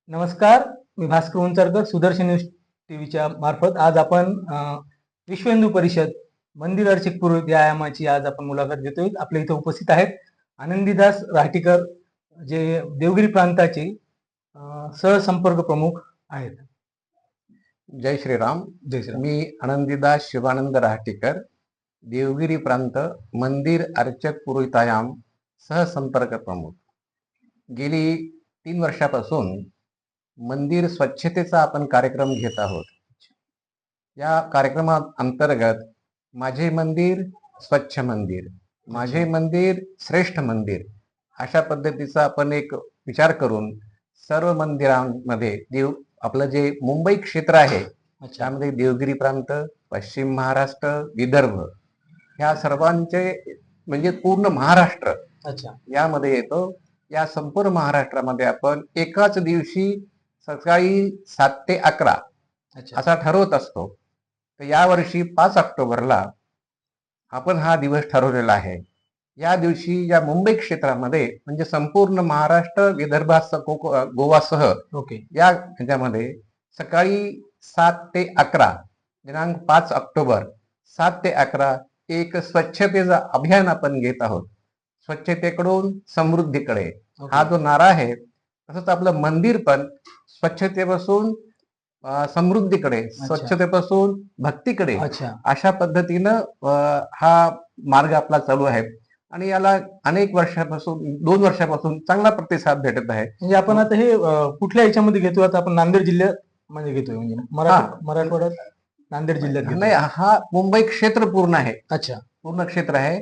नमस्कार, मी भास्कर उंचरकर सुदर्शन न्यूज टीव्हीच्या मार्फत आज आपण विश्व हिंदू परिषद मंदिर अर्चक पुरोहित या आयामाची आज आपण मुलाखत घेतोय. आपल्या इथे उपस्थित आहेत आनंदीदास राहटीकर, जे देवगिरी प्रांताचे सहसंपर्क प्रमुख आहेत. जय श्रीराम. जय श्रीराम. मी आनंदीदास शिवानंद राहटीकर, देवगिरी प्रांत मंदिर अर्चक पुरोहितायाम सहसंपर्क प्रमुख. गेली 3 वर्षापासून मंदिर स्वच्छतेचा आपण कार्यक्रम घेत आहोत. या कार्यक्रमात अंतर्गत माझे मंदिर स्वच्छ मंदिर, माझे मंदिर श्रेष्ठ मंदिर अशा पद्धतीचा आपण एक विचार करून सर्व मंदिरांमध्ये आपलं जे मुंबई क्षेत्र आहे त्यामध्ये देवगिरी प्रांत, पश्चिम महाराष्ट्र, विदर्भ ह्या सर्वांचे म्हणजे पूर्ण महाराष्ट्र यामध्ये येतो. या संपूर्ण महाराष्ट्रामध्ये आपण एकाच दिवशी सकाळी 7 ते 11 असा ठरवत असतो. तर यावर्षी 5 ऑक्टोबरला आपण हा दिवस ठरवलेला आहे. या दिवशी या मुंबई क्षेत्रामध्ये म्हणजे संपूर्ण महाराष्ट्र, विदर्भात गोवासह या ह्याच्यामध्ये सकाळी 7 ते 11 दिनांक 5 ऑक्टोबर 7 ते 11 एक स्वच्छतेचा अभियान आपण घेत आहोत. स्वच्छतेकडून समृद्धीकडे हा जो नारा आहे, तसंच आपलं मंदिर पण स्वच्छतेपासून समृद्धीकडे, स्वच्छतेपासून भक्तीकडे अशा पद्धतीनं हा मार्ग आपला चालू आहे. आणि याला अनेक वर्षापासून 2 वर्षापासून चांगला प्रतिसाद भेटत आहे. म्हणजे आपण आता हे कुठल्या याच्यामध्ये घेतोय? आता आपण नांदेड जिल्ह्यात मध्ये घेतोय, म्हणजे मराठवाड्यात नांदेड जिल्ह्यात नाही, हा मुंबई क्षेत्र पूर्ण आहे. पूर्ण क्षेत्र आहे.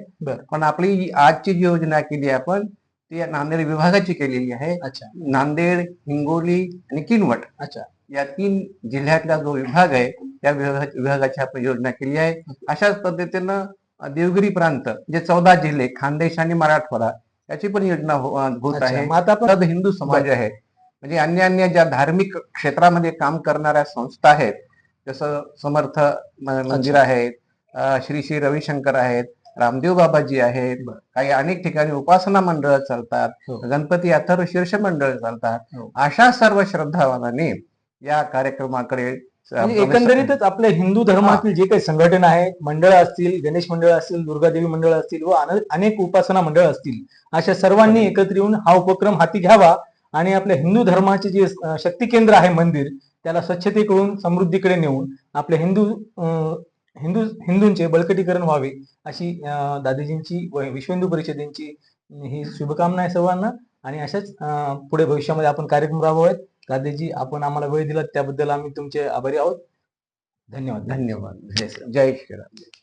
पण आपली आजची जी योजना केली आपण ती नांदेड विभागाची केलेली आहे. नांदेड, हिंगोली आणि किनवट या 3 जिल्ह्यातला जो विभाग आहे त्या विभागाची आपण योजना केली आहे. अशाच पद्धतीनं देवगिरी प्रांत जे 14 जिल्हे, खानदेश आणि मराठवाडा याची पण योजना होत आहे. आता हिंदू समाज आहे म्हणजे अन्य ज्या धार्मिक क्षेत्रामध्ये काम करणाऱ्या संस्था आहेत, जसं समर्थ मंदिर आहेत, श्री श्री रविशंकर आहेत, रामदेव बाबाजी आहेत, काही अनेक ठिकाणी उपासना मंडळ चालतात, गणपती अथर्व शीर्ष मंडळ चालतात. अशा सर्व श्रद्धावानांनी या कार्यक्रमाकडे एकंदरीतच आपल्या हिंदू धर्मातील जे काही संघटना आहेत, मंडळ असतील, गणेश मंडळ असतील, दुर्गादेवी मंडळ असतील व अनेक उपासना मंडळ असतील, अशा सर्वांनी एकत्र येऊन हा उपक्रम हाती घ्यावा आणि आपल्या हिंदू धर्माचे जे शक्ती केंद्र आहे मंदिर, त्याला स्वच्छतेकडून समृद्धीकडे नेऊन आपल्या हिंदूंचे बळकटीकरण व्हावे अशी दादाजींची व विश्व हिंदू परिषदेची ही शुभकामना आहे सर्वांना. आणि अशाच पुढे भविष्यामध्ये आपण कार्यक्रम राबवूयात. दादाजी, आपण आम्हाला वेळ दिला त्याबद्दल आम्ही तुमचे आभारी आहोत. धन्यवाद. धन्यवाद. जय श्रीराम.